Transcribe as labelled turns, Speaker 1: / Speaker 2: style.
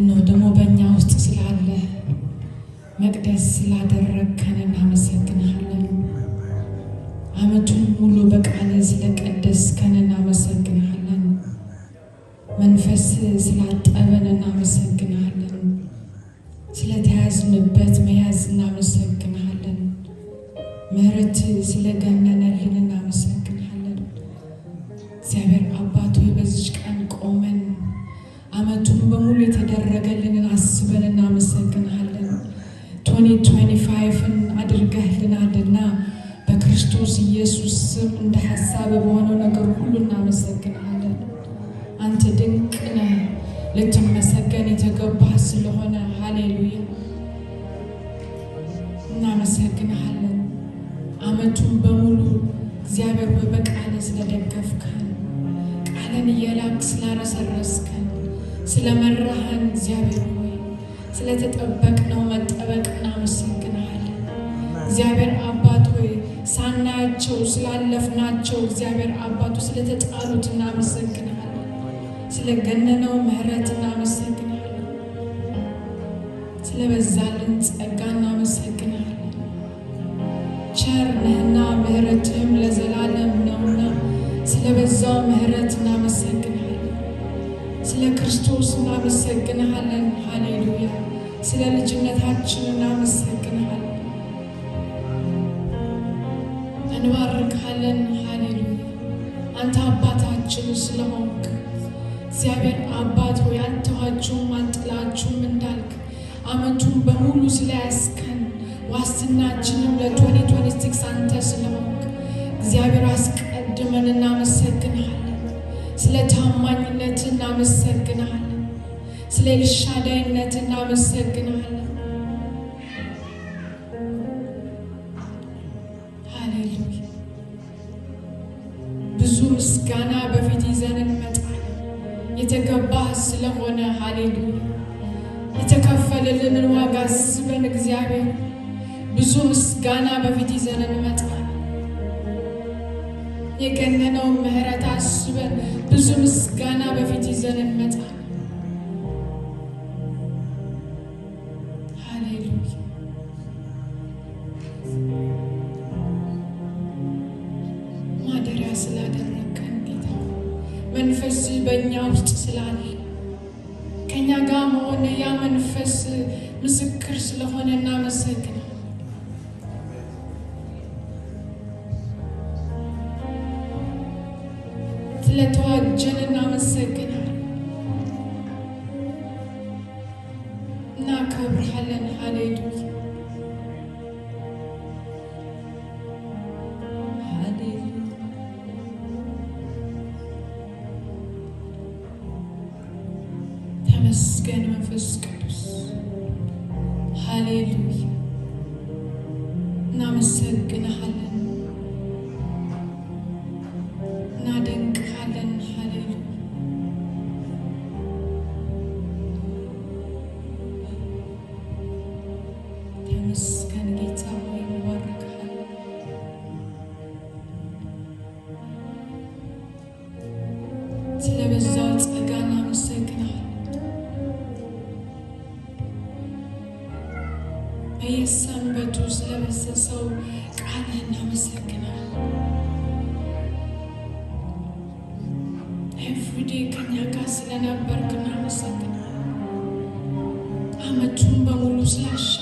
Speaker 1: እነሆ ደግሞ በእኛ ውስጥ ስላለ መቅደስ ስላደረግከን እናመሰግንሃለን። ዓመቱን ሙሉ በቃል ስለቀደስከን እናመሰግንሃለን። መንፈስ ስላጠበን እናመሰግንሃለን። ስለተያዝንበት መያዝ እናመሰግንሃለን። ምሕረት ስለገነነልን እናመሰግንሃለን። እግዚአብሔር አባቱ በዚች ቀን ቆመን ዓመቱን በሙሉ የተደረገልንን አስበን እናመሰግንሃለን። 2025ን አድርገህልናልና በክርስቶስ ኢየሱስ ስም እንደ ሐሳብ በሆነው ነገር ሁሉ እናመሰግንሃለን። አንተ ድንቅ ነህ፣ ልትመሰገን የተገባህ ስለሆነ ሃሌሉያ እናመሰግንሃለን። ዓመቱን በሙሉ እግዚአብሔር ሆይ በቃል ስለደገፍከን፣ ቃልን እየላክ ስላረሰረስከን፣ ስለመራህን እግዚአብሔር ሆይ ስለተጠበቅነው መጠበቅ እናመሰግንሃለን። እግዚአብሔር አባት ሆይ ሳናያቸው ስላለፍናቸው እግዚአብሔር አባቱ ስለተጣሉት እናመሰግንሃለን። ስለገነነው ምሕረት እናመሰግንሃለን። ስለበዛልን ጸጋ እናመሰግንሃለን። ቸር ነህና ምሕረትህም ለዘላለም ነውና ስለበዛው ምሕረት እናመሰግንሃለን። ስለ ክርስቶስ እናመሰግንሃለን። ሃሌሉያ ስለ ልጅነታችን እናመሰግንሃለን። እንባርካለን። ሃሌሉያ አንተ አባታችን ስለሆንክ እግዚአብሔር አባት ሆይ አልተዋችሁም አልጥላችሁም እንዳልክ ዓመቱን በሙሉ ስለያዝከን ዋስትናችንም ለ2026 አንተ ስለሆንክ እግዚአብሔር አስቀድመን እናመሰግንሃለን። ስለ ታማኝነት እናመሰግንሃለን። ስለ ኤልሻዳይነት እናመሰግንሃለን። ሃሌሉያ ብዙ ምስጋና በፊት ይዘን እንመጣለን። የተገባህ ስለሆነ ሃሌሉያ የተከፈለልንን ዋጋ አስበን እግዚአብሔር ብዙ ምስጋና በፊት ይዘን እንመጣለን። የገነነው ምሕረት አስበን ብዙ ምስጋና በፊት ይዘን እንመጣለን። ሃሌሉያ ማደሪያ ስላደረግከን ጌታ መንፈስ በእኛ ውስጥ ስላለ ከእኛ ጋር መሆን ያ መንፈስ ምስክር ስለሆነ እናመሰግናለን። ስለተዋጀን እናመሰግናለን። እናከብርሃለን። ሃሌሉያ ተመስገን መንፈስ ቅዱስ ሃሌሉያ እናመሰግንሃለን፣ እናደንቅሃለን። ሃሌሉያ ተመስገን ጌታ ሆይ እንባርክሃለን። ስለበዛው ጸጋ እናመሰግንሃለን። በየሰንበቱ ስለበሰሰው ቃልህ እናመሰግናለን። ኤቭሪዴ ከኛ ጋር ስለነበርክ እናመሰግናለን። ዓመቱን በሙሉ ስላሻ